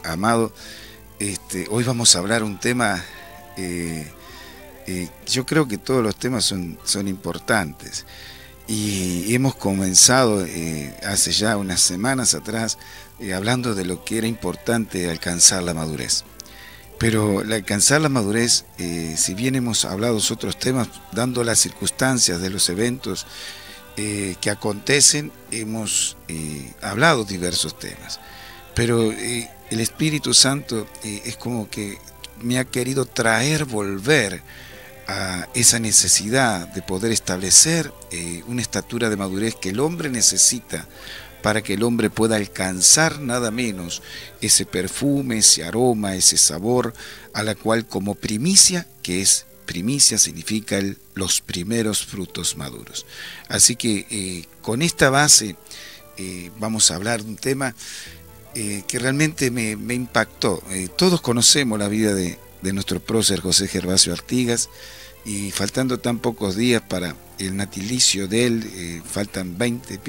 amado, hoy vamos a hablar un tema, yo creo que todos los temas son importantes y hemos comenzado hace ya unas semanas atrás hablando de lo que era importante alcanzar la madurez. Pero al alcanzar la madurez, si bien hemos hablado de otros temas, dando las circunstancias de los eventos que acontecen, hemos hablado diversos temas. Pero el Espíritu Santo es como que me ha querido volver a esa necesidad de poder establecer una estatura de madurez que el hombre necesita para que el hombre pueda alcanzar nada menos ese perfume, ese aroma, ese sabor, a la cual como primicia, que es primicia significa los primeros frutos maduros. Así que con esta base vamos a hablar de un tema que realmente me impactó. Todos conocemos la vida de nuestro prócer José Gervasio Artigas, y faltando tan pocos días para el natalicio de él, faltan 20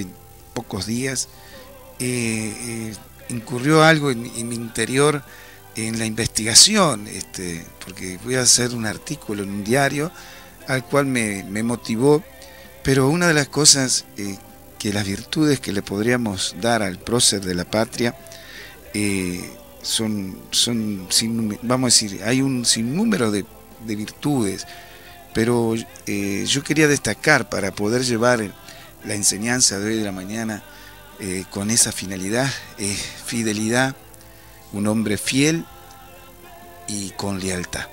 pocos días, incurrió algo en mi interior, en la investigación, porque voy a hacer un artículo en un diario al cual me motivó, pero una de las cosas que las virtudes que le podríamos dar al prócer de la patria vamos a decir, hay un sinnúmero de virtudes, pero yo quería destacar para poder llevar la enseñanza de hoy de la mañana con esa finalidad, fidelidad, un hombre fiel y con lealtad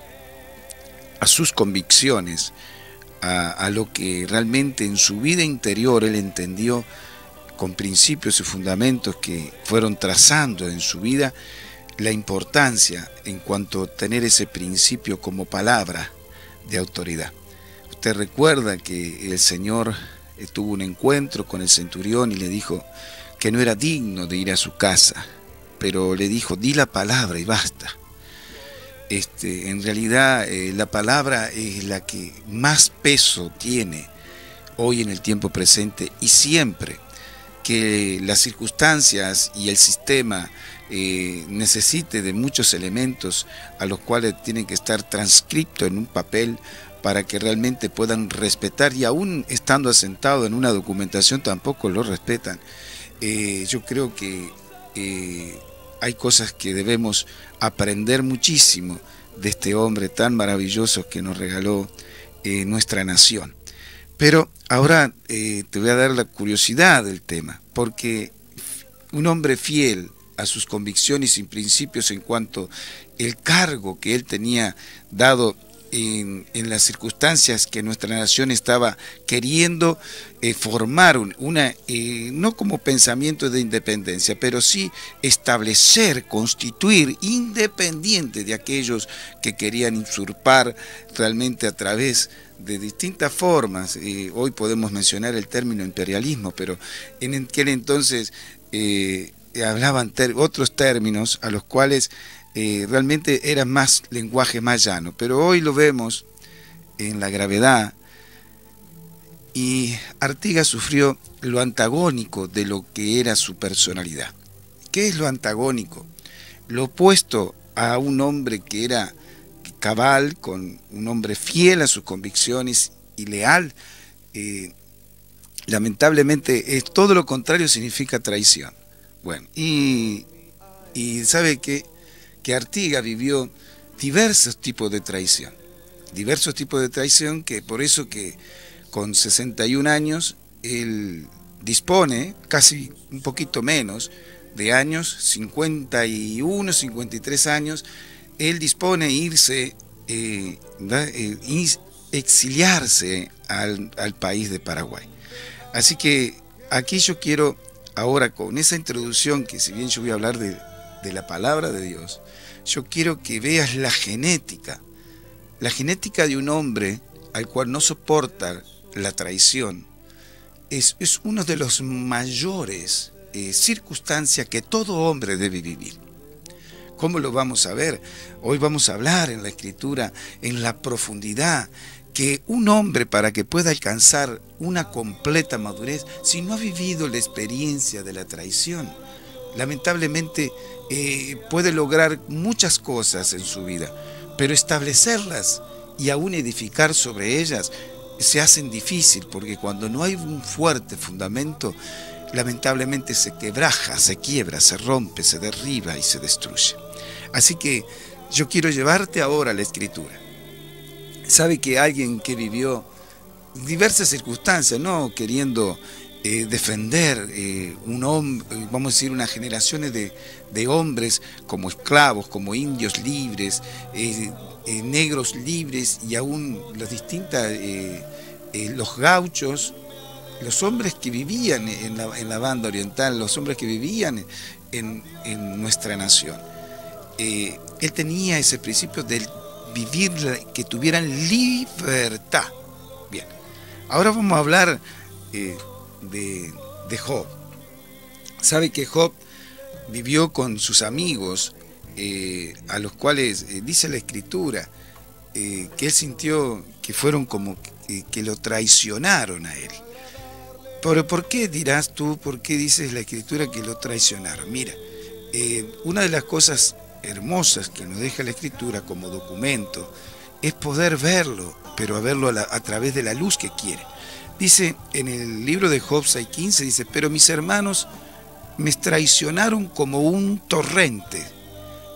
a sus convicciones, a lo que realmente en su vida interior él entendió con principios y fundamentos que fueron trazando en su vida la importancia en cuanto a tener ese principio como palabra de autoridad. Usted recuerda que el Señor tuvo un encuentro con el centurión y le dijo que no era digno de ir a su casa, pero le dijo, di la palabra y basta. En realidad la palabra es la que más peso tiene hoy en el tiempo presente, y siempre que las circunstancias y el sistema necesite de muchos elementos a los cuales tienen que estar transcriptos en un papel para que realmente puedan respetar, y aún estando asentado en una documentación tampoco lo respetan. Yo creo que hay cosas que debemos aprender muchísimo de este hombre tan maravilloso que nos regaló nuestra nación. Pero ahora te voy a dar la curiosidad del tema, porque un hombre fiel a sus convicciones y principios en cuanto al cargo que él tenía dado en las circunstancias que nuestra nación estaba queriendo formar no como pensamiento de independencia, pero sí establecer, constituir independiente de aquellos que querían usurpar realmente a través de distintas formas. Hoy podemos mencionar el término imperialismo, pero en aquel entonces hablaban otros términos a los cuales realmente era más lenguaje más llano, pero hoy lo vemos en la gravedad, y Artigas sufrió lo antagónico de lo que era su personalidad. ¿Qué es lo antagónico? Lo opuesto a un hombre que era cabal, con un hombre fiel a sus convicciones y leal, lamentablemente es todo lo contrario, significa traición. Bueno, y sabe que Artigas vivió diversos tipos de traición, que por eso que con 61 años él dispone, casi un poquito menos de años, 51, 53 años, él dispone irse, exiliarse al país de Paraguay. Así que aquí yo quiero, ahora con esa introducción, que si bien yo voy a hablar de la palabra de Dios, yo quiero que veas la genética de un hombre al cual no soporta la traición. Es uno de los mayores circunstancias que todo hombre debe vivir. ¿Cómo lo vamos a ver? Hoy vamos a hablar en la Escritura, en la profundidad, que un hombre, para que pueda alcanzar una completa madurez, si no ha vivido la experiencia de la traición, lamentablemente puede lograr muchas cosas en su vida, pero establecerlas y aún edificar sobre ellas se hacen difícil, porque cuando no hay un fuerte fundamento, lamentablemente se quebraja, se quiebra, se rompe, se derriba y se destruye. Así que yo quiero llevarte ahora a la Escritura. Sabe que alguien que vivió diversas circunstancias, no queriendo defender un hombre, vamos a decir, unas generaciones de hombres como esclavos, como indios libres, negros libres y aún las distintas, los gauchos, los hombres que vivían en la banda oriental, los hombres que vivían en nuestra nación. Él tenía ese principio de vivir, que tuvieran libertad. Bien, ahora vamos a hablar de Job. Sabe que Job vivió con sus amigos, a los cuales dice la Escritura que él sintió que fueron como que lo traicionaron a él. Pero ¿por qué, dirás tú, por qué dices la Escritura que lo traicionaron? Mira, una de las cosas hermosas que nos deja la Escritura como documento es poder verlo, pero a verlo a través de la luz que quiere. Dice en el libro de Job 6:15, dice: pero mis hermanos me traicionaron como un torrente,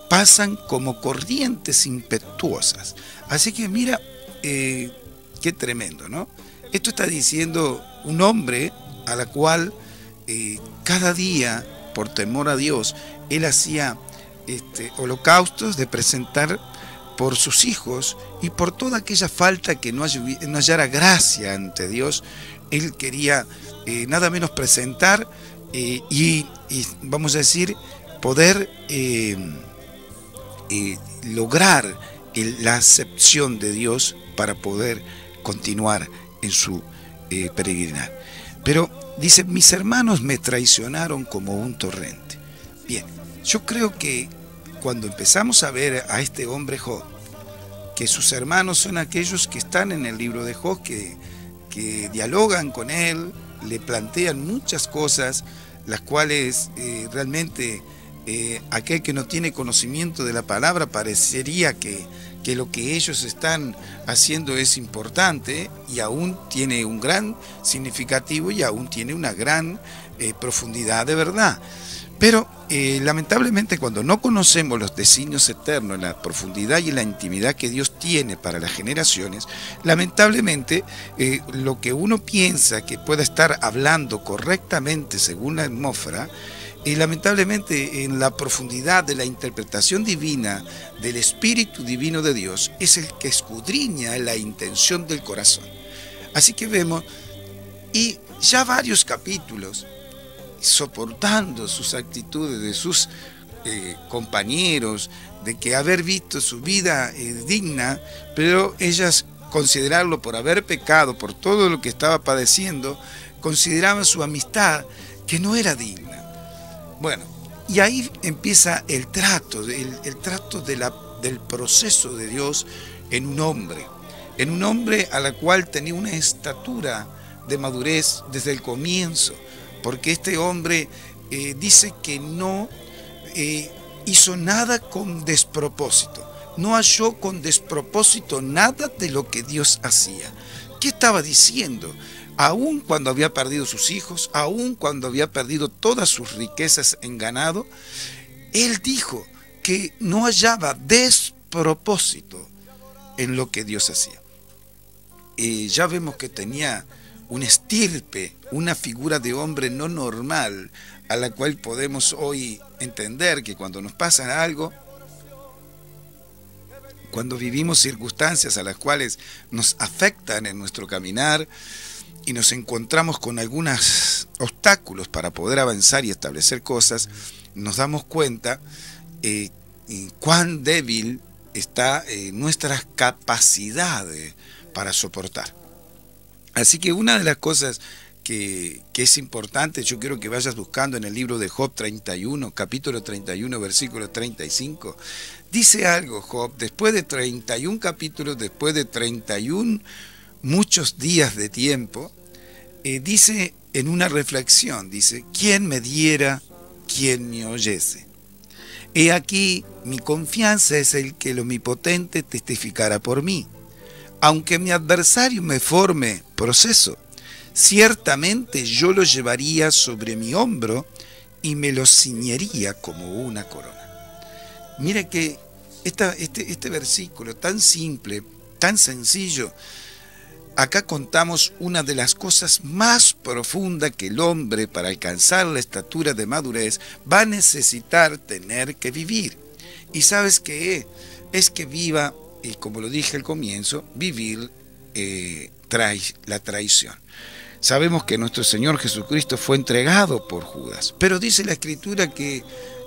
pasan como corrientes impetuosas. Así que mira, qué tremendo, ¿no? Esto está diciendo un hombre a la cual cada día, por temor a Dios, él hacía holocaustos de presentar por sus hijos, y por toda aquella falta que no hallara gracia ante Dios, él quería nada menos presentar y vamos a decir, poder lograr la acepción de Dios para poder continuar en su peregrinar. Pero dice: mis hermanos me traicionaron como un torrente. Bien, yo creo que cuando empezamos a ver a este hombre Job, que sus hermanos son aquellos que están en el libro de Job, que dialogan con él, le plantean muchas cosas, las cuales realmente aquel que no tiene conocimiento de la palabra parecería que lo que ellos están haciendo es importante, y aún tiene un gran significativo y aún tiene una gran profundidad de verdad. Pero lamentablemente, cuando no conocemos los designios eternos, la profundidad y la intimidad que Dios tiene para las generaciones, lamentablemente lo que uno piensa que pueda estar hablando correctamente según la atmósfera, lamentablemente en la profundidad de la interpretación divina del Espíritu Divino de Dios es el que escudriña la intención del corazón. Así que vemos, y ya varios capítulos, soportando sus actitudes de sus compañeros, de que haber visto su vida digna, pero ellas considerarlo por haber pecado, por todo lo que estaba padeciendo, consideraban su amistad que no era digna. Bueno, y ahí empieza el trato del proceso de Dios en un hombre a la cual tenía una estatura de madurez desde el comienzo, porque este hombre dice que no hizo nada con despropósito, no halló con despropósito nada de lo que Dios hacía. ¿Qué estaba diciendo? Aun cuando había perdido sus hijos, aun cuando había perdido todas sus riquezas en ganado, él dijo que no hallaba despropósito en lo que Dios hacía. Ya vemos que tenía una estirpe, una figura de hombre no normal, a la cual podemos hoy entender que cuando nos pasa algo, cuando vivimos circunstancias a las cuales nos afectan en nuestro caminar y nos encontramos con algunos obstáculos para poder avanzar y establecer cosas, nos damos cuenta cuán débil está nuestras capacidades para soportar. Así que una de las cosas que es importante, yo quiero que vayas buscando en el libro de Job 31, capítulo 31, versículo 35, dice algo Job, después de 31 capítulos, después de 31 muchos días de tiempo, dice en una reflexión, dice: ¿quién me diera quien me oyese. He aquí, mi confianza es el que el Omnipotente testificará por mí. Aunque mi adversario me forme proceso, ciertamente yo lo llevaría sobre mi hombro y me lo ciñería como una corona. Mira que este versículo tan simple, tan sencillo, acá contamos una de las cosas más profundas que el hombre, para alcanzar la estatura de madurez, va a necesitar tener que vivir. ¿Y sabes qué? Es que viva, y como lo dije al comienzo, vivir la traición. Sabemos que nuestro Señor Jesucristo fue entregado por Judas, pero dice la Escritura que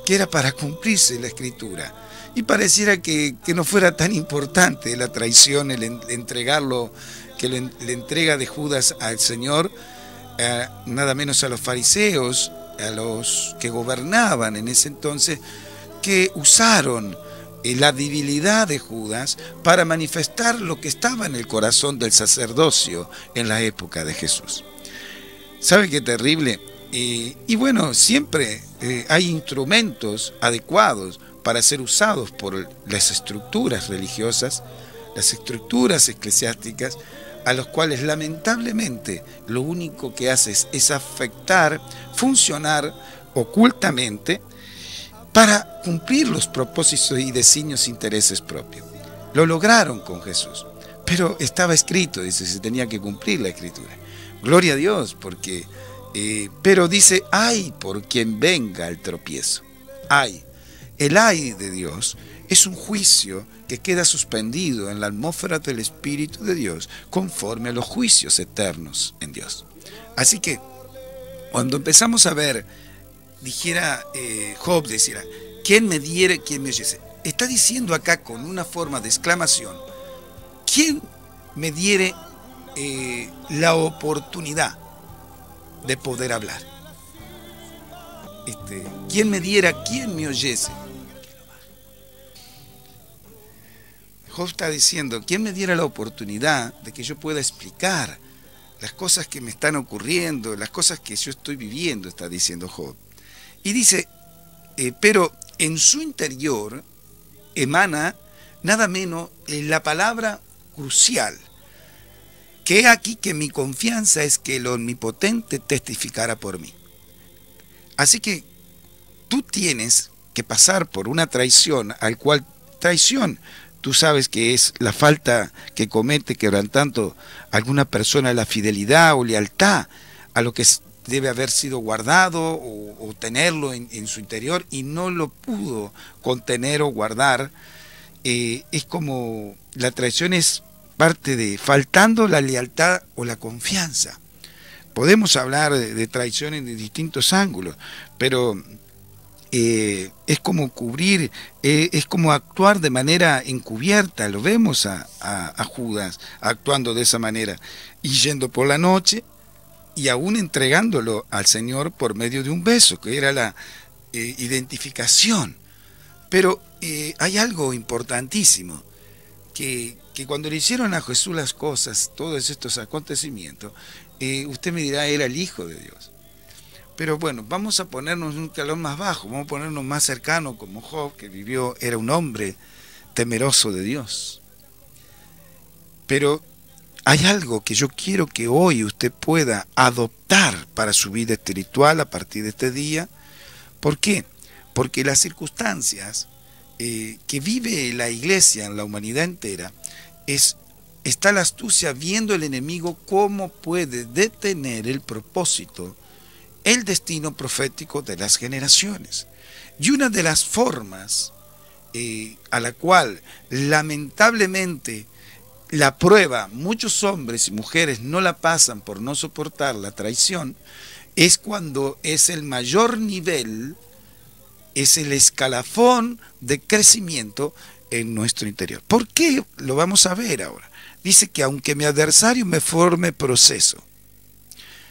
era para cumplirse la Escritura. Y pareciera que no fuera tan importante la traición, el entregarlo, que la entrega de Judas al Señor, nada menos a los fariseos, a los que gobernaban en ese entonces, que usaron la debilidad de Judas para manifestar lo que estaba en el corazón del sacerdocio en la época de Jesús. ¿Sabe qué terrible? Y bueno, siempre hay instrumentos adecuados para ser usados por las estructuras religiosas, las estructuras eclesiásticas, a los cuales lamentablemente lo único que hace es afectar, funcionar ocultamente para cumplir los propósitos y designios intereses propios. Lo lograron con Jesús, pero estaba escrito, dice, se tenía que cumplir la Escritura. Gloria a Dios, porque, pero dice, ay por quien venga el tropiezo. Ay, el ay de Dios es un juicio que queda suspendido en la atmósfera del Espíritu de Dios conforme a los juicios eternos en Dios. Así que, cuando empezamos a ver, dijera Job, decía, ¿quién me diere, quién me oyese? Está diciendo acá con una forma de exclamación, ¿quién me diere la oportunidad de poder hablar? ¿Quién me diera, quién me oyese? Job está diciendo, ¿quién me diera la oportunidad de que yo pueda explicar las cosas que me están ocurriendo, las cosas que yo estoy viviendo? Está diciendo Job. Y dice, pero en su interior emana nada menos la palabra crucial, que he aquí que mi confianza es que el Omnipotente testificará por mí. Así que tú tienes que pasar por una traición, al cual traición, tú sabes que es la falta que comete quebrantando alguna persona la fidelidad o lealtad a lo que debe haber sido guardado o tenerlo en su interior y no lo pudo contener o guardar. Es como la traición es parte de faltando la lealtad o la confianza. Podemos hablar de traición en distintos ángulos, pero es como cubrir, es como actuar de manera encubierta. Lo vemos a Judas actuando de esa manera y yendo por la noche y aún entregándolo al Señor por medio de un beso, que era la identificación. Pero hay algo importantísimo, que cuando le hicieron a Jesús las cosas, todos estos acontecimientos, usted me dirá, era el Hijo de Dios. Pero bueno, vamos a ponernos un escalón más bajo, vamos a ponernos más cercano como Job, que vivió, era un hombre temeroso de Dios. Pero hay algo que yo quiero que hoy usted pueda adoptar para su vida espiritual a partir de este día. ¿Por qué? Porque las circunstancias que vive la iglesia en la humanidad entera, está la astucia viendo el enemigo cómo puede detener el propósito, el destino profético de las generaciones. Y una de las formas a la cual lamentablemente la prueba, muchos hombres y mujeres no la pasan por no soportar la traición, es cuando es el mayor nivel, es el escalafón de crecimiento en nuestro interior. ¿Por qué? Lo vamos a ver ahora. Dice que aunque mi adversario me forme proceso,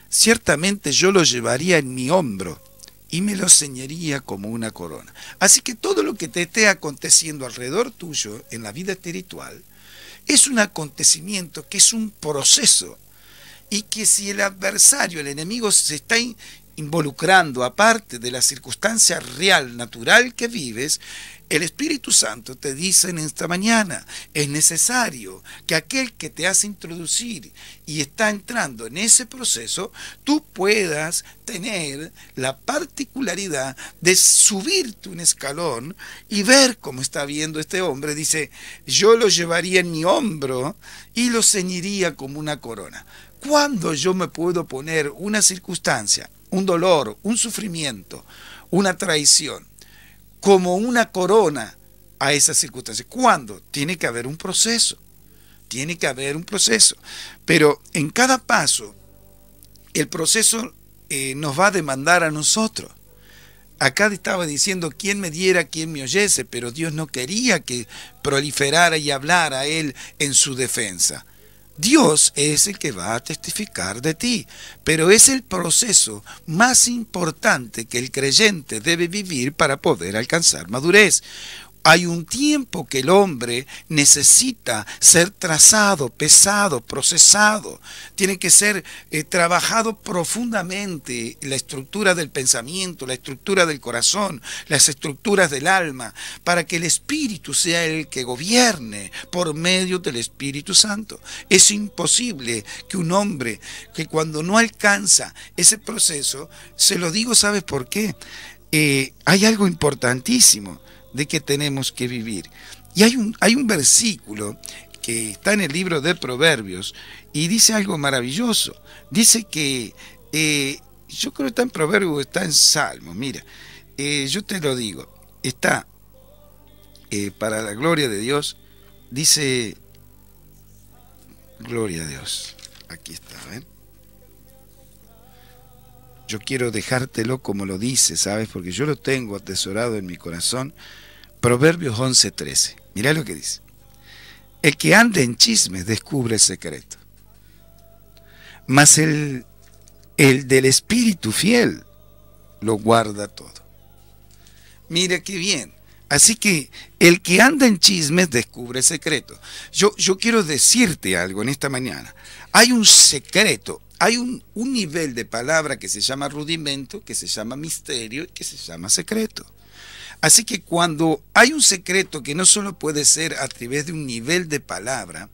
ciertamente yo lo llevaría en mi hombro y me lo ceñiría como una corona. Así que todo lo que te esté aconteciendo alrededor tuyo en la vida espiritual es un acontecimiento que es un proceso, y que si el adversario, el enemigo, se está involucrando, aparte de la circunstancia real, natural que vives, el Espíritu Santo te dice en esta mañana, es necesario que aquel que te hace introducir y está entrando en ese proceso, tú puedas tener la particularidad de subirte un escalón y ver cómo está viendo este hombre. Dice, yo lo llevaría en mi hombro y lo ceñiría como una corona. ¿Cuándo yo me puedo poner una circunstancia, un dolor, un sufrimiento, una traición, como una corona a esa circunstancia? ¿Cuándo? Tiene que haber un proceso. Tiene que haber un proceso. Pero en cada paso, el proceso nos va a demandar a nosotros. Acá estaba diciendo, ¿quién me diera, quién me oyese? Pero Dios no quería que proliferara y hablara a él en su defensa. Dios es el que va a testificar de ti, pero es el proceso más importante que el creyente debe vivir para poder alcanzar madurez. Hay un tiempo que el hombre necesita ser trazado, pesado, procesado. Tiene que ser trabajado profundamente la estructura del pensamiento, la estructura del corazón, las estructuras del alma, para que el Espíritu sea el que gobierne por medio del Espíritu Santo. Es imposible que un hombre que cuando no alcanza ese proceso, se lo digo, ¿sabes por qué? Hay algo importantísimo de que tenemos que vivir. Y hay un versículo que está en el libro de Proverbios y dice algo maravilloso. Dice que, yo creo que está en Proverbios, está en Salmo. Mira, yo te lo digo, está para la gloria de Dios, dice, gloria a Dios, aquí está, ¿ven? Yo quiero dejártelo como lo dice, ¿sabes? Porque yo lo tengo atesorado en mi corazón. Proverbios 11:13. Mirá lo que dice. El que anda en chismes descubre el secreto, mas el del espíritu fiel lo guarda todo. Mira qué bien. Así que el que anda en chismes descubre el secreto. Yo quiero decirte algo en esta mañana. Hay un secreto, hay un nivel de palabra que se llama rudimento, que se llama misterio y que se llama secreto. Así que cuando hay un secreto que no solo puede ser a través de un nivel de palabra,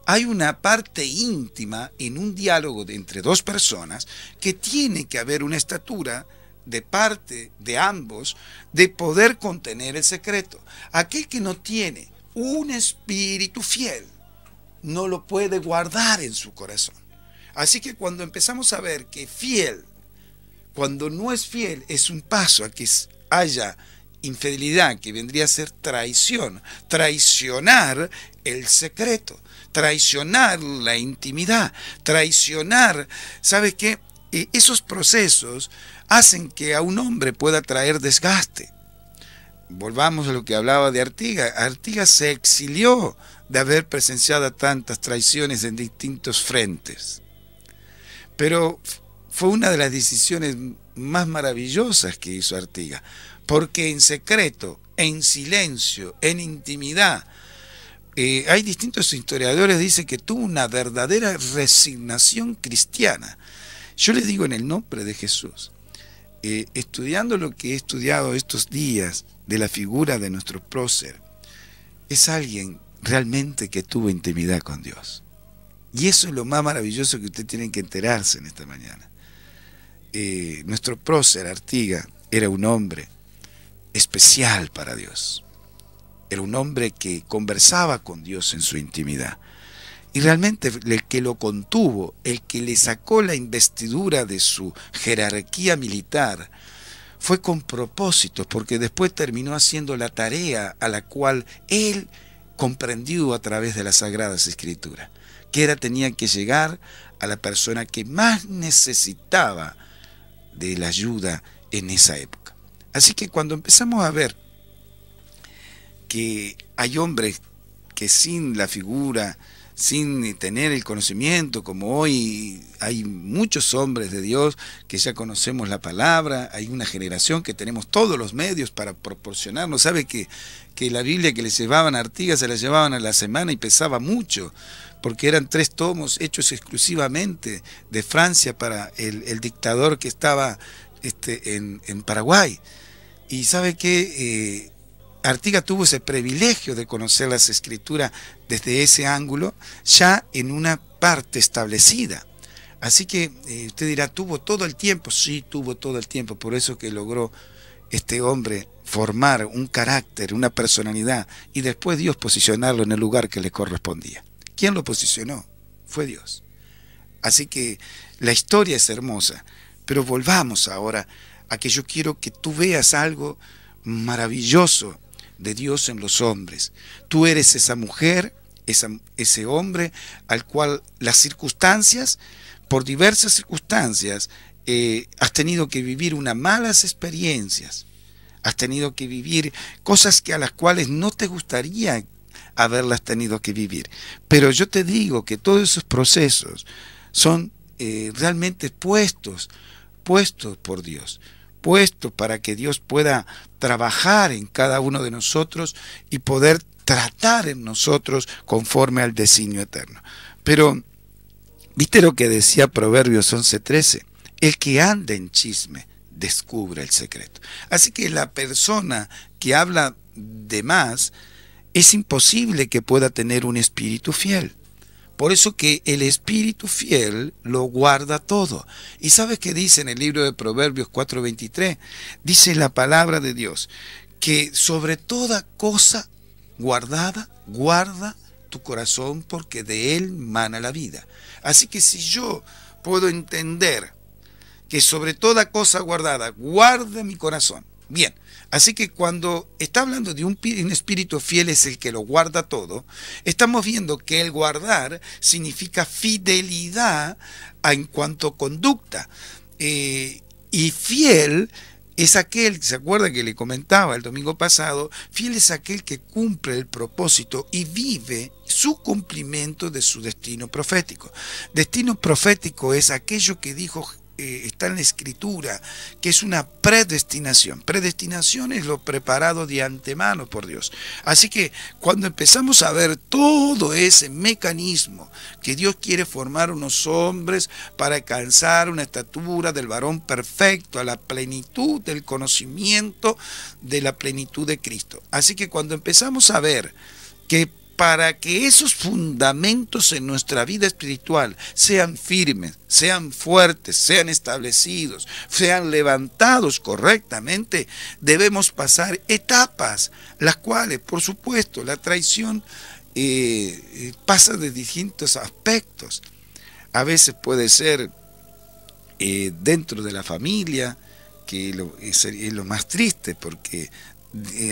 hay una parte íntima en un diálogo entre dos personas que tiene que haber una estatura de parte de ambos de poder contener el secreto. Aquel que no tiene un espíritu fiel no lo puede guardar en su corazón. Así que cuando empezamos a ver que fiel, cuando no es fiel, es un paso a que haya infidelidad, que vendría a ser traición, traicionar el secreto, traicionar la intimidad, traicionar, ¿sabes qué? Esos procesos hacen que a un hombre pueda traer desgaste. Volvamos a lo que hablaba de Artigas. Artigas se exilió de haber presenciado tantas traiciones en distintos frentes, pero fue una de las decisiones más maravillosas que hizo Artigas, porque en secreto, en silencio, en intimidad, hay distintos historiadores que dicen que tuvo una verdadera resignación cristiana. Yo le digo en el nombre de Jesús, estudiando lo que he estudiado estos días de la figura de nuestro prócer, es alguien realmente que tuvo intimidad con Dios. Y eso es lo más maravilloso que usted tiene que enterarse en esta mañana. Nuestro prócer Artigas era un hombre especial para Dios. Era un hombre que conversaba con Dios en su intimidad. Y realmente el que lo contuvo, el que le sacó la investidura de su jerarquía militar, fue con propósitos, porque después terminó haciendo la tarea a la cual él comprendió a través de las Sagradas Escrituras, que tenía que llegar a la persona que más necesitaba de la ayuda en esa época. Así que cuando empezamos a ver que hay hombres que sin la figura, sin tener el conocimiento, como hoy hay muchos hombres de Dios que ya conocemos la palabra, hay una generación que tenemos todos los medios para proporcionarnos. ¿Sabe que la Biblia que le llevaban a Artigas se la llevaban a la semana y pesaba mucho? Porque eran 3 tomos hechos exclusivamente de Francia para el dictador que estaba en Paraguay. Y sabe que Artigas tuvo ese privilegio de conocer las escrituras desde ese ángulo, ya en una parte establecida. Así que usted dirá, ¿tuvo todo el tiempo? Sí, tuvo todo el tiempo, por eso que logró este hombre formar un carácter, una personalidad, y después Dios posicionarlo en el lugar que le correspondía. ¿Quién lo posicionó? Fue Dios. Así que la historia es hermosa, pero volvamos ahora a que yo quiero que tú veas algo maravilloso de Dios en los hombres. Tú eres esa mujer, ese hombre al cual las circunstancias, por diversas circunstancias, has tenido que vivir unas malas experiencias, has tenido que vivir cosas a las cuales no te gustaría haberlas tenido que vivir. Pero yo te digo que todos esos procesos son realmente puestos por Dios, puestos para que Dios pueda trabajar en cada uno de nosotros y poder tratar en nosotros conforme al designio eterno. Pero, ¿viste lo que decía Proverbios 11:13? El que anda en chisme descubre el secreto. Así que la persona que habla de más, es imposible que pueda tener un espíritu fiel. Por eso que el espíritu fiel lo guarda todo. ¿Y sabes qué dice en el libro de Proverbios 4:23? Dice la palabra de Dios, que sobre toda cosa guardada, guarda tu corazón, porque de él mana la vida. Así que si yo puedo entender que sobre toda cosa guardada, guarde mi corazón. Bien, así que cuando está hablando de un espíritu fiel es el que lo guarda todo, estamos viendo que el guardar significa fidelidad en cuanto a conducta. Y fiel es aquel, ¿se acuerda que le comentaba el domingo pasado? Fiel es aquel que cumple el propósito y vive su cumplimiento de su destino profético. Destino profético es aquello que dijo está en la escritura, que es una predestinación. Predestinación es lo preparado de antemano por Dios. Así que cuando empezamos a ver todo ese mecanismo que Dios quiere formar unos hombres para alcanzar una estatura del varón perfecto, a la plenitud del conocimiento de la plenitud de Cristo. Así que cuando empezamos a ver que para que esos fundamentos en nuestra vida espiritual sean firmes, sean fuertes, sean establecidos, sean levantados correctamente, debemos pasar etapas, las cuales, por supuesto, la traición pasa de distintos aspectos. A veces puede ser dentro de la familia, que es lo más triste, porque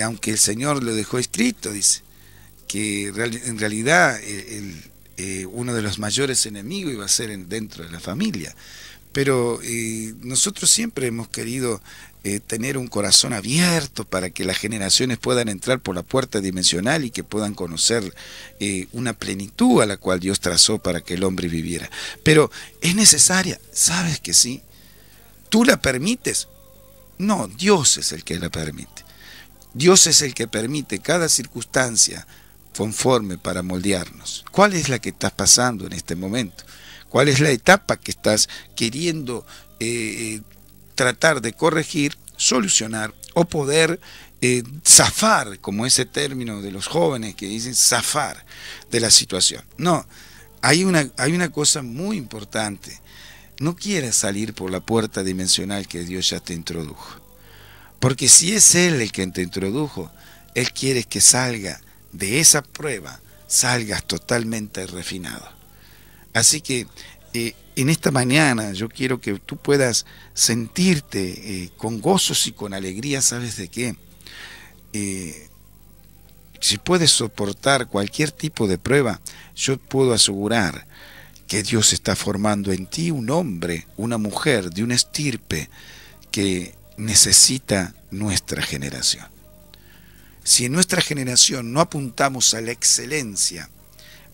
aunque el Señor lo dejó escrito, dice, que en realidad uno de los mayores enemigos iba a ser dentro de la familia. Pero nosotros siempre hemos querido tener un corazón abierto para que las generaciones puedan entrar por la puerta dimensional y que puedan conocer una plenitud a la cual Dios trazó para que el hombre viviera. Pero es necesaria, ¿sabes que sí? ¿Tú la permites? No, Dios es el que la permite. Dios es el que permite cada circunstancia conforme para moldearnos. ¿Cuál es la que estás pasando en este momento? ¿Cuál es la etapa que estás queriendo tratar de corregir, solucionar o poder zafar, como ese término de los jóvenes que dicen zafar de la situación? No, hay una cosa muy importante. No quieras salir por la puerta dimensional que Dios ya te introdujo. Porque si es Él el que te introdujo, Él quiere que salga de esa prueba, salgas totalmente refinado. Así que en esta mañana yo quiero que tú puedas sentirte con gozos y con alegría. ¿Sabes de qué? Si puedes soportar cualquier tipo de prueba, yo puedo asegurar que Dios está formando en ti un hombre, una mujer de una estirpe que necesita nuestra generación. Si en nuestra generación no apuntamos a la excelencia,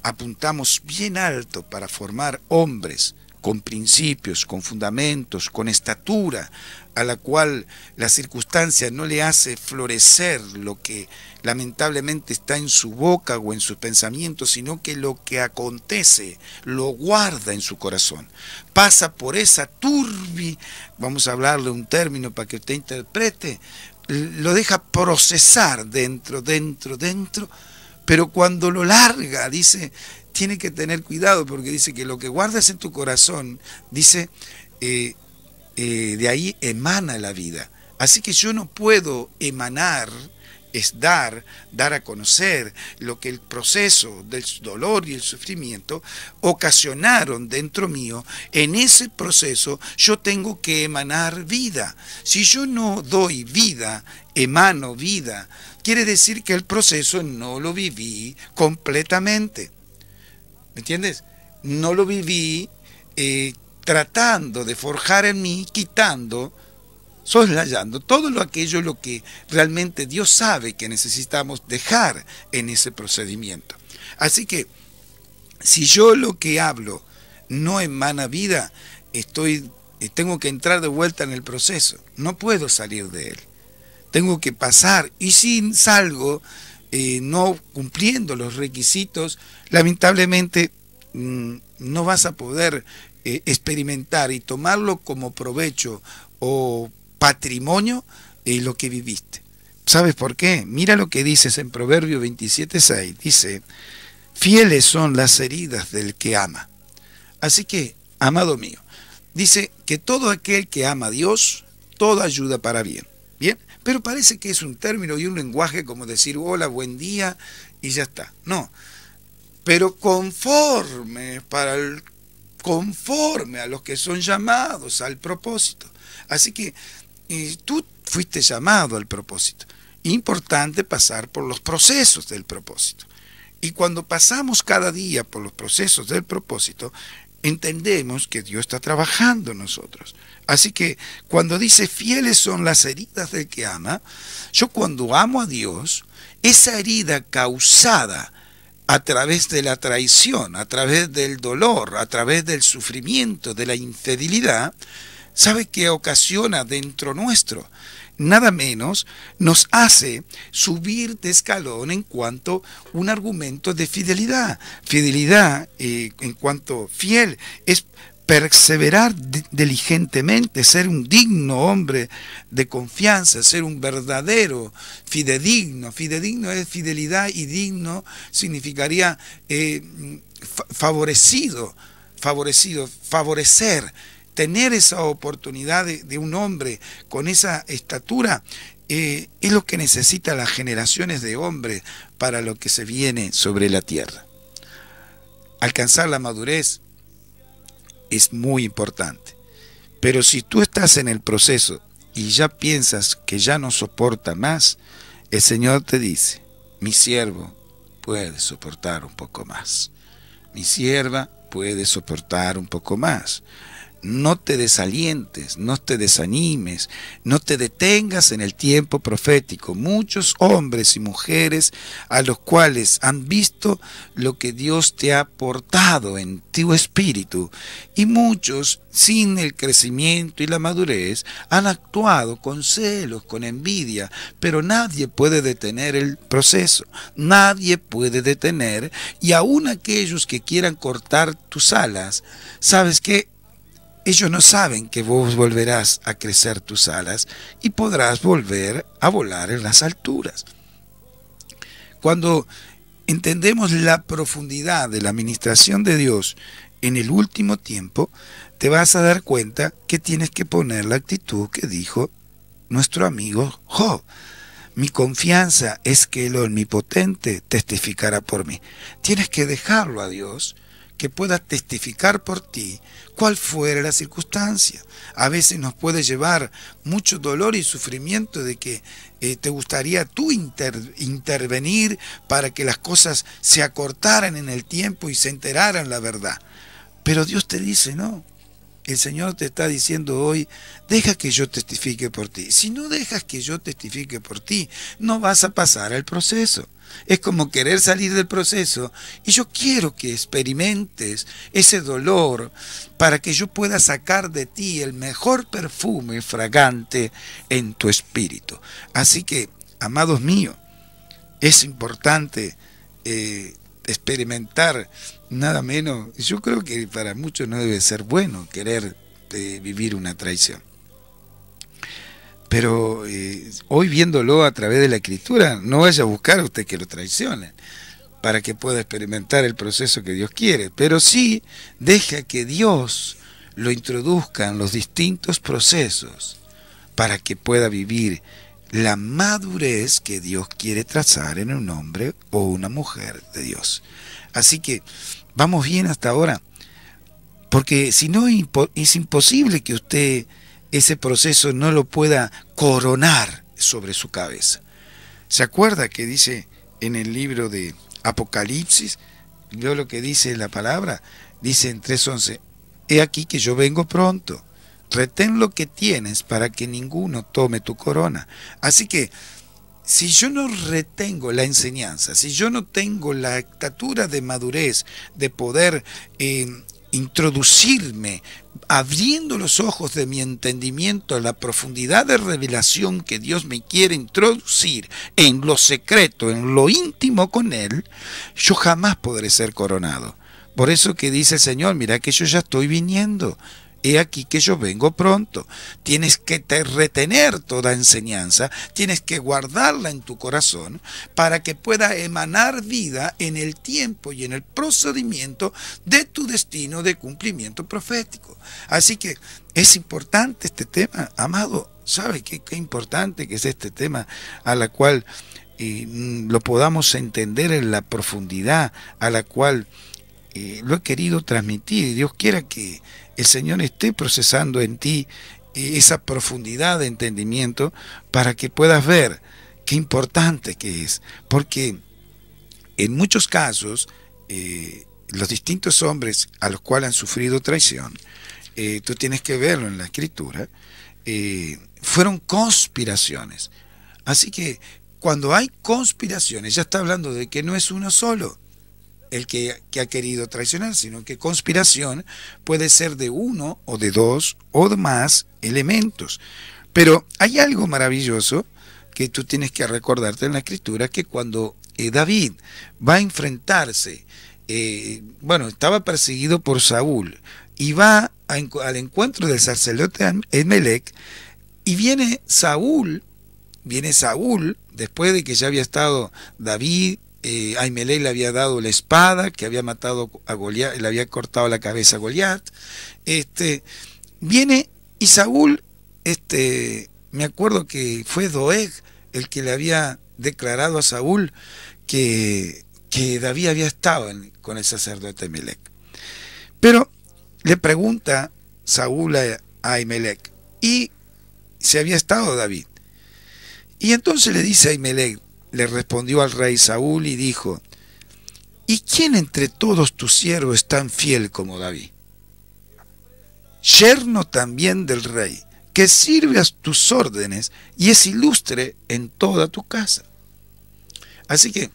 apuntamos bien alto para formar hombres con principios, con fundamentos, con estatura, a la cual la circunstancia no le hace florecer lo que lamentablemente está en su boca o en sus pensamientos, sino que lo que acontece lo guarda en su corazón. Pasa por esa vamos a hablarle un término para que usted interprete, lo deja procesar dentro, pero cuando lo larga, dice, tiene que tener cuidado, porque dice que lo que guardas en tu corazón, dice, de ahí emana la vida. Así que yo no puedo emanar, es dar a conocer lo que el proceso del dolor y el sufrimiento ocasionaron dentro mío. En ese proceso yo tengo que emanar vida. Si yo no doy vida, emano vida, quiere decir que el proceso no lo viví completamente. ¿Me entiendes? No lo viví tratando de forjar en mí, quitando, soslayando todo aquello lo que realmente Dios sabe que necesitamos dejar en ese procedimiento. Así que, si yo lo que hablo no emana vida, tengo que entrar de vuelta en el proceso. No puedo salir de él. Tengo que pasar, y si salgo no cumpliendo los requisitos, lamentablemente no vas a poder experimentar y tomarlo como provecho o patrimonio lo que viviste. ¿Sabes por qué? Mira lo que dices en Proverbio 27:6. Dice, fieles son las heridas del que ama. Así que, amado mío, dice que todo aquel que ama a Dios, todo ayuda para bien. ¿Bien? Pero parece que es un término y un lenguaje como decir hola, buen día y ya está. No. Pero conforme a los que son llamados al propósito. Así que tú fuiste llamado al propósito. Importante pasar por los procesos del propósito. Y cuando pasamos cada día por los procesos del propósito, entendemos que Dios está trabajando en nosotros. Así que cuando dice fieles son las heridas del que ama, yo cuando amo a Dios, esa herida causada a través de la traición, a través del dolor, a través del sufrimiento, de la infidelidad, ¿sabe qué ocasiona dentro nuestro? Nada menos nos hace subir de escalón en cuanto a un argumento de fidelidad. Fidelidad, en cuanto fiel, es perseverar diligentemente, ser un digno hombre de confianza, ser un verdadero fidedigno. Fidedigno es fidelidad y digno significaría favorecer. Tener esa oportunidad de un hombre con esa estatura es lo que necesitan las generaciones de hombres para lo que se viene sobre la tierra. Alcanzar la madurez es muy importante, pero si tú estás en el proceso y ya piensas que ya no soporta más, el Señor te dice, mi siervo puede soportar un poco más, mi sierva puede soportar un poco más. No te desalientes, no te desanimes, no te detengas en el tiempo profético. Muchos hombres y mujeres a los cuales han visto lo que Dios te ha aportado en tu espíritu, y muchos, sin el crecimiento y la madurez, han actuado con celos, con envidia, pero nadie puede detener el proceso, nadie puede detener, y aun aquellos que quieran cortar tus alas, ¿sabes qué? Ellos no saben que vos volverás a crecer tus alas y podrás volver a volar en las alturas. Cuando entendemos la profundidad de la administración de Dios en el último tiempo, te vas a dar cuenta que tienes que poner la actitud que dijo nuestro amigo Job. Mi confianza es que el Omnipotente testificará por mí. Tienes que dejarlo a Dios que pueda testificar por ti cuál fuera la circunstancia. A veces nos puede llevar mucho dolor y sufrimiento de que te gustaría tú intervenir para que las cosas se acortaran en el tiempo y se enteraran la verdad. Pero Dios te dice, no, el Señor te está diciendo hoy, deja que yo testifique por ti. Si no dejas que yo testifique por ti, no vas a pasar al proceso. Es como querer salir del proceso y yo quiero que experimentes ese dolor para que yo pueda sacar de ti el mejor perfume fragante en tu espíritu. Así que, amados míos, es importante experimentar nada menos. Yo creo que para muchos no debe ser bueno querer vivir una traición. Pero hoy viéndolo a través de la Escritura, no vaya a buscar a usted que lo traicionen para que pueda experimentar el proceso que Dios quiere. Pero sí deja que Dios lo introduzca en los distintos procesos para que pueda vivir la madurez que Dios quiere trazar en un hombre o una mujer de Dios. Así que vamos bien hasta ahora, porque si no es imposible que usted ese proceso no lo pueda coronar sobre su cabeza. ¿Se acuerda que dice en el libro de Apocalipsis? ¿Vio lo que dice la palabra? Dice en 3:11, he aquí que yo vengo pronto, retén lo que tienes para que ninguno tome tu corona. Así que si yo no retengo la enseñanza, si yo no tengo la estatura de madurez, de poder introducirme, abriendo los ojos de mi entendimiento a la profundidad de revelación que Dios me quiere introducir en lo secreto, en lo íntimo con Él, yo jamás podré ser coronado. Por eso que dice el Señor, mira que yo ya estoy viniendo. He aquí que yo vengo pronto. Tienes que retener toda enseñanza, tienes que guardarla en tu corazón para que pueda emanar vida en el tiempo y en el procedimiento de tu destino de cumplimiento profético. Así que es importante este tema, amado. ¿Sabe qué importante que es este tema a la cual lo podamos entender en la profundidad a la cual lo he querido transmitir? Y Dios quiera que el Señor esté procesando en ti esa profundidad de entendimiento para que puedas ver qué importante que es. Porque en muchos casos, los distintos hombres a los cuales han sufrido traición, tú tienes que verlo en la Escritura, fueron conspiraciones. Así que cuando hay conspiraciones, ya está hablando de que no es uno solo el que ha querido traicionar, sino que conspiración puede ser de uno o de dos o de más elementos. Pero hay algo maravilloso que tú tienes que recordarte en la Escritura, que cuando David va a enfrentarse, estaba perseguido por Saúl, y va al encuentro del sacerdote Ahimelech, y viene Saúl, después de que ya había estado David, Ahimelech le había dado la espada, que había matado a Goliat, le había cortado la cabeza a Goliat. Viene y Saúl, me acuerdo que fue Doeg el que le había declarado a Saúl que David había estado con el sacerdote Ahimelech. Pero le pregunta Saúl a Ahimelech, ¿y si había estado David? Y entonces le dice a Ahimelech, le respondió al rey Saúl y dijo, ¿y quién entre todos tus siervos es tan fiel como David? Yerno también del rey, que sirve a tus órdenes y es ilustre en toda tu casa. Así que,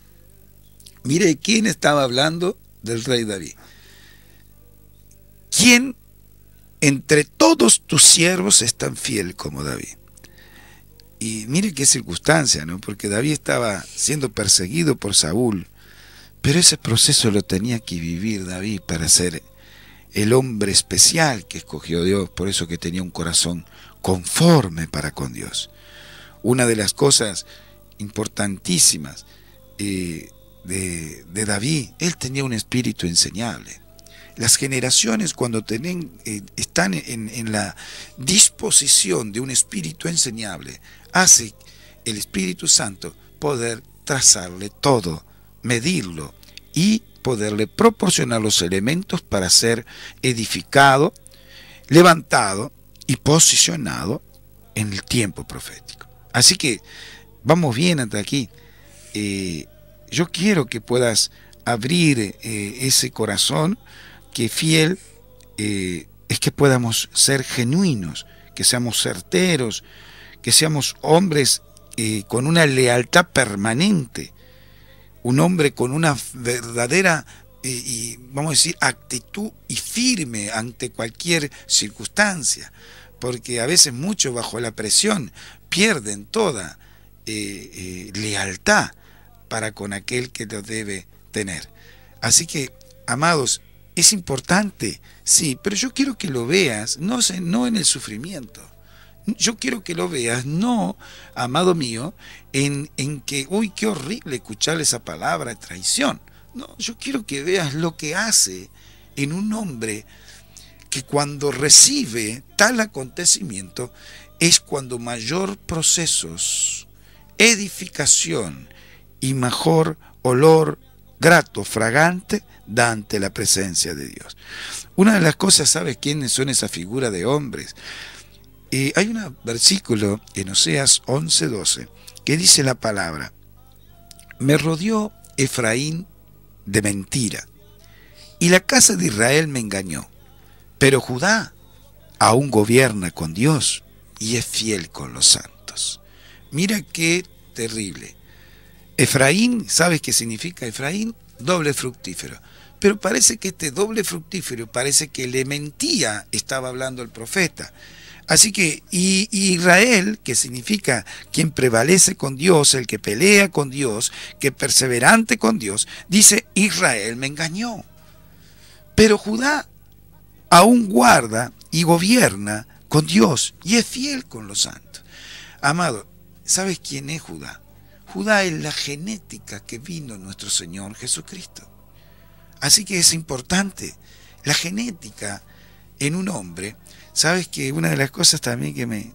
mire quién estaba hablando del rey David. ¿Quién entre todos tus siervos es tan fiel como David? Y mire qué circunstancia, ¿no? Porque David estaba siendo perseguido por Saúl, pero ese proceso lo tenía que vivir David para ser el hombre especial que escogió Dios, por eso que tenía un corazón conforme para con Dios. Una de las cosas importantísimas de David, él tenía un espíritu enseñable. Las generaciones cuando están en la disposición de un espíritu enseñable, hace el Espíritu Santo poder trazarle todo, medirlo y poderle proporcionar los elementos para ser edificado, levantado y posicionado en el tiempo profético. Así que vamos bien hasta aquí. Yo quiero que puedas abrir ese corazón que fiel es que podamos ser genuinos, que seamos certeros, que seamos hombres con una lealtad permanente, un hombre con una verdadera y vamos a decir actitud y firme ante cualquier circunstancia, porque a veces muchos bajo la presión pierden toda lealtad para con aquel que lo debe tener. Así que, amados, es importante, sí, pero yo quiero que lo veas, no en el sufrimiento. Yo quiero que lo veas, no, amado mío, en que, uy, qué horrible escuchar esa palabra, traición. No, yo quiero que veas lo que hace en un hombre que cuando recibe tal acontecimiento es cuando mayor procesos, edificación y mejor olor grato, fragante, da ante la presencia de Dios. Una de las cosas, ¿sabes quiénes son esa figura de hombres? Hay un versículo en Oseas 11:12 que dice la palabra: me rodeó Efraín de mentira, y la casa de Israel me engañó, pero Judá aún gobierna con Dios y es fiel con los santos. Mira qué terrible. Efraín, ¿sabes qué significa Efraín? Doble fructífero. Pero parece que este doble fructífero, parece que le mentía, estaba hablando el profeta. Así que, y Israel, que significa quien prevalece con Dios, el que pelea con Dios, que perseverante con Dios, dice, Israel me engañó. Pero Judá aún guarda y gobierna con Dios y es fiel con los santos. Amado, ¿sabes quién es Judá? Judá es la genética que vino nuestro Señor Jesucristo. Así que es importante, la genética en un hombre. Sabes que una de las cosas también que me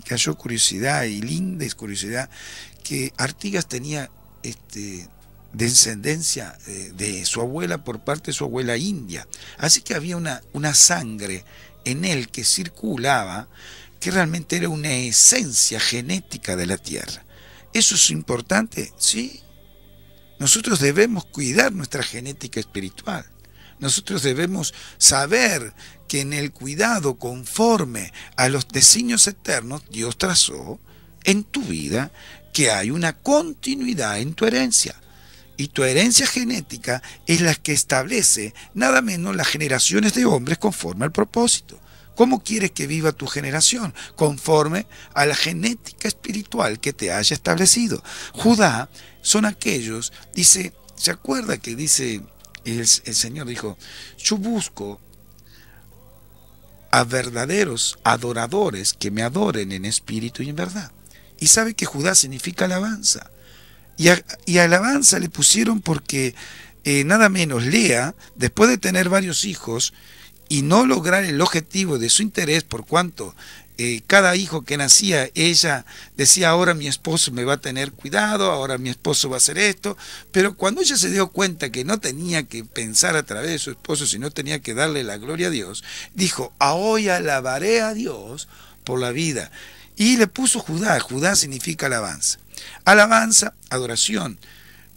cayó curiosidad, y linda es curiosidad, que Artigas tenía descendencia de su abuela por parte de su abuela india. Así que había una sangre en él que circulaba, que realmente era una esencia genética de la tierra. ¿Eso es importante? Sí. Nosotros debemos cuidar nuestra genética espiritual. Nosotros debemos saber que en el cuidado conforme a los designios eternos Dios trazó en tu vida, que hay una continuidad en tu herencia. Y tu herencia genética es la que establece nada menos las generaciones de hombres conforme al propósito. ¿Cómo quieres que viva tu generación? Conforme a la genética espiritual que te haya establecido. Judá son aquellos, dice, ¿se acuerda que dice el Señor? Dijo, yo busco a verdaderos adoradores que me adoren en espíritu y en verdad. Y sabe que Judá significa alabanza. Y alabanza le pusieron porque nada menos Lea, después de tener varios hijos y no lograr el objetivo de su interés, por cuanto cada hijo que nacía, ella decía, ahora mi esposo me va a tener cuidado, ahora mi esposo va a hacer esto, pero cuando ella se dio cuenta que no tenía que pensar a través de su esposo, sino tenía que darle la gloria a Dios, dijo, hoy alabaré a Dios por la vida. Y le puso Judá. Judá significa alabanza. Alabanza, adoración.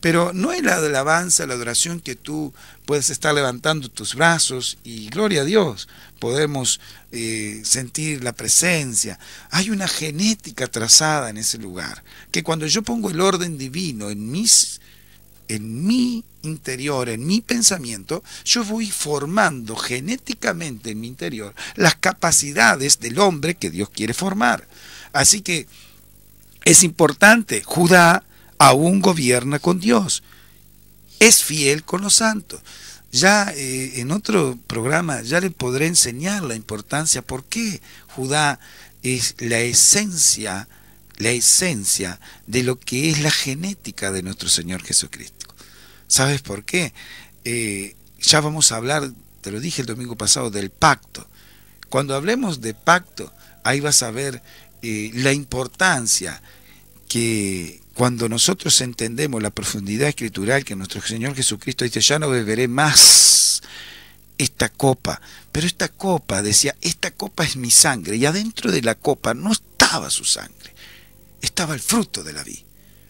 Pero no es la alabanza, la adoración que tú puedes estar levantando tus brazos y gloria a Dios, podemos sentir la presencia. Hay una genética trazada en ese lugar, que cuando yo pongo el orden divino en mi interior, en mi pensamiento, yo voy formando genéticamente en mi interior las capacidades del hombre que Dios quiere formar. Así que es importante, Judá aún gobierna con Dios, es fiel con los santos. Ya en otro programa ya le podré enseñar la importancia, por qué Judá es la esencia de lo que es la genética de nuestro Señor Jesucristo. ¿Sabes por qué? Ya vamos a hablar, te lo dije el domingo pasado, del pacto. Cuando hablemos de pacto, ahí vas a ver la importancia que cuando nosotros entendemos la profundidad escritural que nuestro Señor Jesucristo dice, ya no beberé más esta copa, pero esta copa, decía, esta copa es mi sangre, y adentro de la copa no estaba su sangre, estaba el fruto de la vid.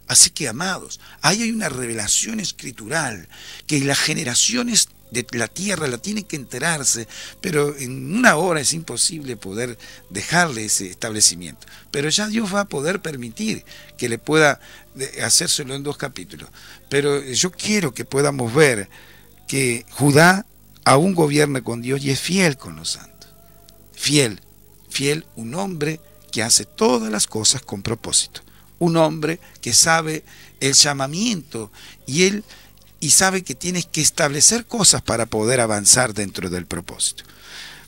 Así que, amados, ahí hay una revelación escritural que las generaciones de la tierra, la tiene que enterarse, pero en una hora es imposible poder dejarle ese establecimiento. Pero ya Dios va a poder permitir que le pueda hacérselo en 2 capítulos. Pero yo quiero que podamos ver que Judá aún gobierna con Dios y es fiel con los santos. Fiel, un hombre que hace todas las cosas con propósito. Un hombre que sabe el llamamiento y sabe que tienes que establecer cosas para poder avanzar dentro del propósito.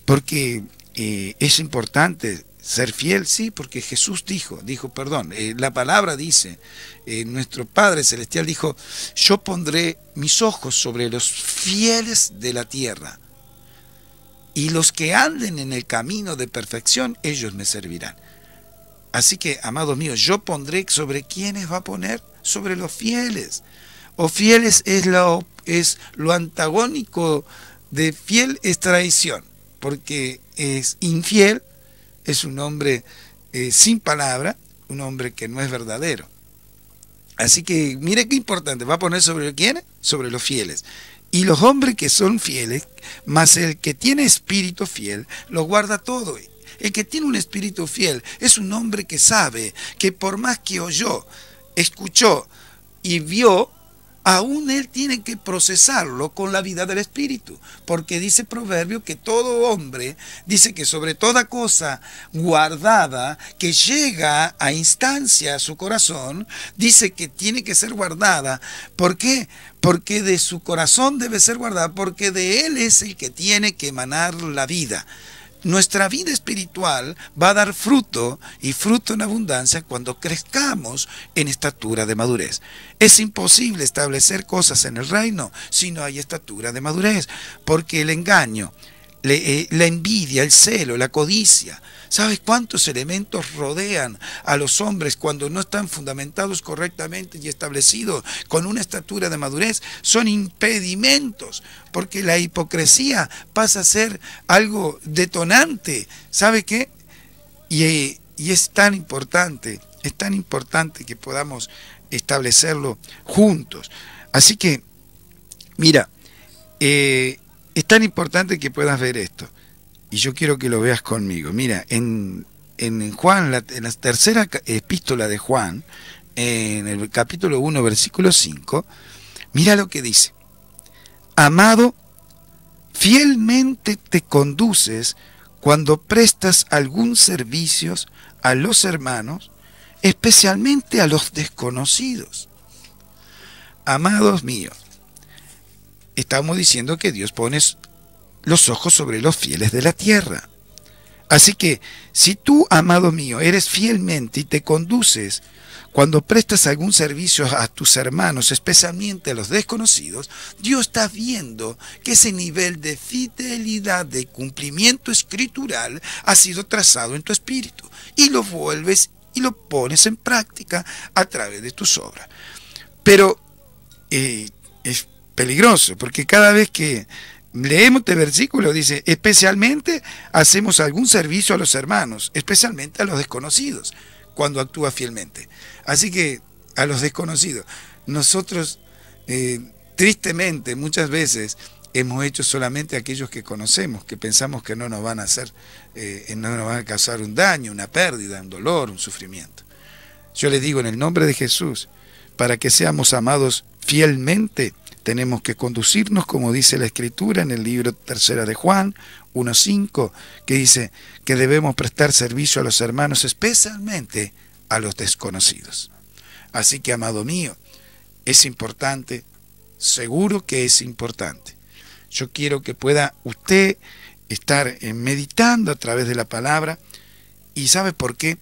Porque es importante ser fiel, sí, porque Jesús la palabra dice, nuestro Padre Celestial dijo, yo pondré mis ojos sobre los fieles de la tierra, y los que anden en el camino de perfección, ellos me servirán. Así que, amados míos, yo pondré, ¿sobre quiénes va a poner? Sobre los fieles. O fieles es lo antagónico de fiel es traición, porque es infiel, es un hombre sin palabra, un hombre que no es verdadero. Así que mire qué importante, va a poner sobre quiénes, sobre los fieles. Y los hombres que son fieles, más el que tiene espíritu fiel, lo guarda todo. El que tiene un espíritu fiel es un hombre que sabe que por más que oyó, escuchó y vio, aún él tiene que procesarlo con la vida del Espíritu, porque dice Proverbio que todo hombre, dice que sobre toda cosa guardada que llega a instancia a su corazón, dice que tiene que ser guardada. ¿Por qué? Porque de su corazón debe ser guardada, porque de él es el que tiene que emanar la vida. Nuestra vida espiritual va a dar fruto, y fruto en abundancia, cuando crezcamos en estatura de madurez. Es imposible establecer cosas en el reino si no hay estatura de madurez, porque el engaño, la envidia, el celo, la codicia, ¿sabes cuántos elementos rodean a los hombres cuando no están fundamentados correctamente y establecidos con una estatura de madurez? Son impedimentos, porque la hipocresía pasa a ser algo detonante. ¿Sabe qué? Y es tan importante que podamos establecerlo juntos. Así que, mira, es tan importante que puedas ver esto. Y yo quiero que lo veas conmigo. Mira, en Juan, en la tercera epístola de Juan, en el capítulo 1, versículo 5, mira lo que dice. Amado, fielmente te conduces cuando prestas algún servicio a los hermanos, especialmente a los desconocidos. Amados míos, estamos diciendo que Dios pone los ojos sobre los fieles de la tierra. Así que, si tú, amado mío, eres fielmente y te conduces cuando prestas algún servicio a tus hermanos, especialmente a los desconocidos, Dios está viendo que ese nivel de fidelidad, de cumplimiento escritural, ha sido trazado en tu espíritu, y lo vuelves y lo pones en práctica a través de tus obras. Pero es peligroso, porque cada vez que leemos este versículo dice, especialmente hacemos algún servicio a los hermanos, especialmente a los desconocidos, cuando actúa fielmente. Así que a los desconocidos, nosotros tristemente muchas veces hemos hecho solamente aquellos que conocemos, que pensamos que no nos van a hacer, no nos van a causar un daño, una pérdida, un dolor, un sufrimiento. Yo les digo en el nombre de Jesús, para que seamos amados fielmente, tenemos que conducirnos como dice la Escritura en el libro 3 de Juan 1:5, que dice que debemos prestar servicio a los hermanos, especialmente a los desconocidos. Así que, amado mío, es importante, seguro que es importante. Yo quiero que pueda usted estar meditando a través de la palabra. ¿Y sabe por qué?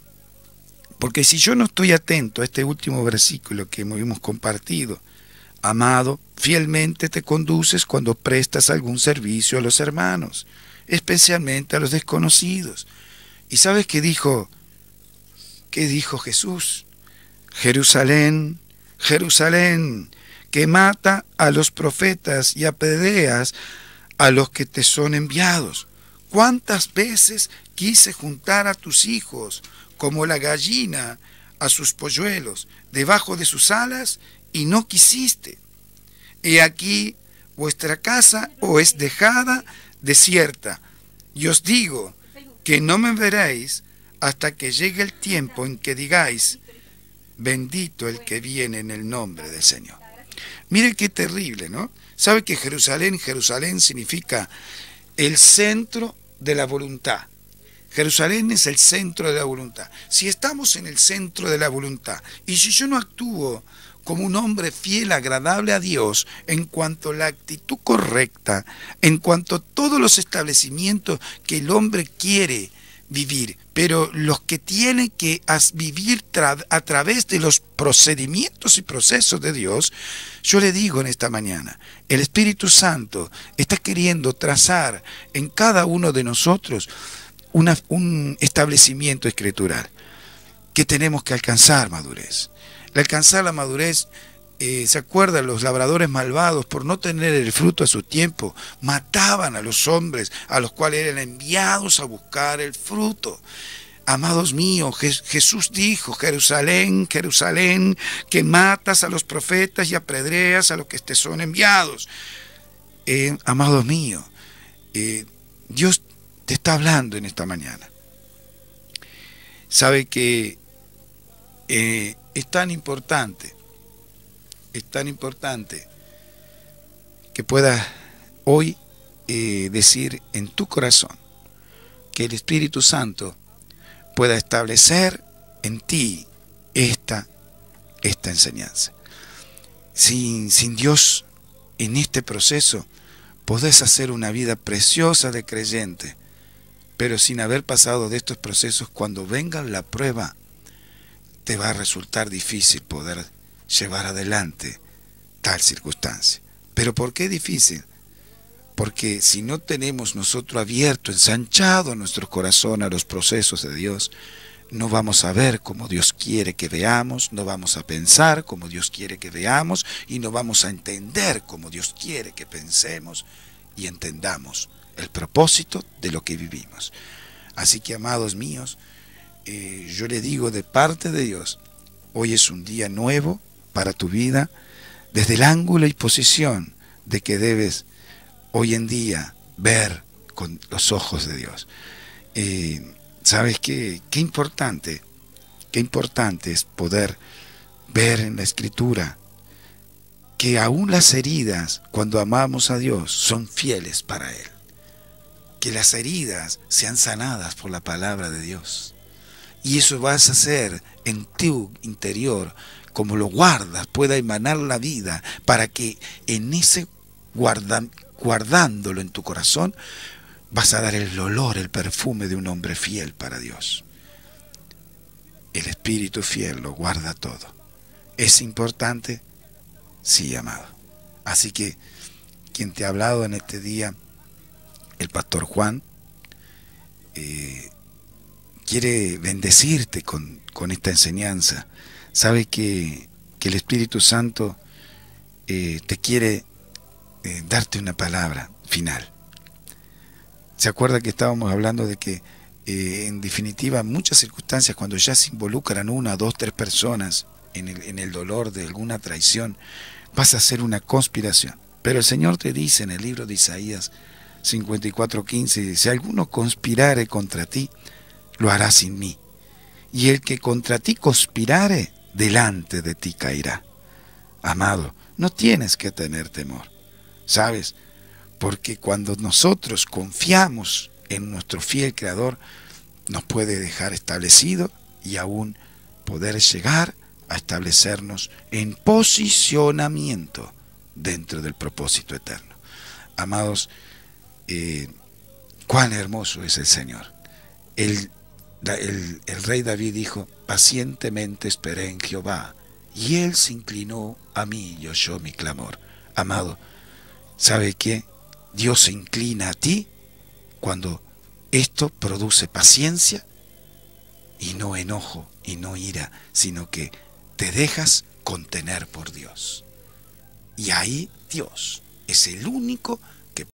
Porque si yo no estoy atento a este último versículo que hemos compartido, amado, fielmente te conduces cuando prestas algún servicio a los hermanos, especialmente a los desconocidos. ¿Y sabes qué dijo? ¿Qué dijo Jesús? Jerusalén, Jerusalén, que mata a los profetas y apedreas a los que te son enviados. ¿Cuántas veces quise juntar a tus hijos como la gallina a sus polluelos debajo de sus alas y no quisiste? He aquí, vuestra casa os es dejada desierta. Y os digo que no me veréis hasta que llegue el tiempo en que digáis, bendito el que viene en el nombre del Señor. Miren qué terrible, ¿no? ¿Sabe que Jerusalén, Jerusalén significa el centro de la voluntad? Jerusalén es el centro de la voluntad. Si estamos en el centro de la voluntad, y si yo no actúo como un hombre fiel, agradable a Dios, en cuanto a la actitud correcta, en cuanto a todos los establecimientos que el hombre quiere vivir, pero los que tienen que vivir a través de los procedimientos y procesos de Dios, yo le digo en esta mañana, el Espíritu Santo está queriendo trazar en cada uno de nosotros un establecimiento escritural que tenemos que alcanzar madurez. Al alcanzar la madurez, ¿se acuerdan? Los labradores malvados, por no tener el fruto a su tiempo, mataban a los hombres a los cuales eran enviados a buscar el fruto. Amados míos, Jesús dijo, Jerusalén, Jerusalén, que matas a los profetas y apedreas a los que te son enviados. Amados míos, Dios te está hablando en esta mañana. Sabe que es tan importante que puedas hoy decir en tu corazón que el Espíritu Santo pueda establecer en ti esta enseñanza. Sin Dios en este proceso podés hacer una vida preciosa de creyente, pero sin haber pasado de estos procesos, cuando venga la prueba, te va a resultar difícil poder llevar adelante tal circunstancia. ¿Pero por qué difícil? Porque si no tenemos nosotros abierto, ensanchado nuestro corazón a los procesos de Dios, no vamos a ver como Dios quiere que veamos, no vamos a pensar como Dios quiere que veamos, y no vamos a entender como Dios quiere que pensemos y entendamos el propósito de lo que vivimos. Así que, amados míos, yo le digo de parte de Dios, hoy es un día nuevo para tu vida, desde el ángulo y posición de que debes hoy en día ver con los ojos de Dios. ¿Sabes qué? Qué importante es poder ver en la Escritura que aún las heridas, cuando amamos a Dios, son fieles para Él. Que las heridas sean sanadas por la palabra de Dios. Y eso vas a hacer en tu interior, como lo guardas, pueda emanar la vida, para que en ese guardándolo en tu corazón, vas a dar el olor, el perfume de un hombre fiel para Dios. El Espíritu fiel lo guarda todo. ¿Es importante? Sí, amado. Así que quien te ha hablado en este día, el pastor Juan, quiere bendecirte con esta enseñanza. Sabe que el Espíritu Santo te quiere darte una palabra final. ¿Se acuerda que estábamos hablando de que en definitiva, en muchas circunstancias, cuando ya se involucran una, dos, tres personas en el dolor de alguna traición, vas a hacer una conspiración? Pero el Señor te dice en el libro de Isaías 54:15, si alguno conspirare contra ti, lo hará sin mí. Y el que contra ti conspirare, delante de ti caerá. Amado, no tienes que tener temor, ¿sabes? Porque cuando nosotros confiamos en nuestro fiel Creador, nos puede dejar establecido y aún poder llegar a establecernos en posicionamiento dentro del propósito eterno. Amados, cuán hermoso es el Señor. El rey David dijo, pacientemente esperé en Jehová, y Él se inclinó a mí y oyó mi clamor. Amado, ¿sabe qué? Dios se inclina a ti cuando esto produce paciencia y no enojo y no ira, sino que te dejas contener por Dios. Y ahí Dios es el único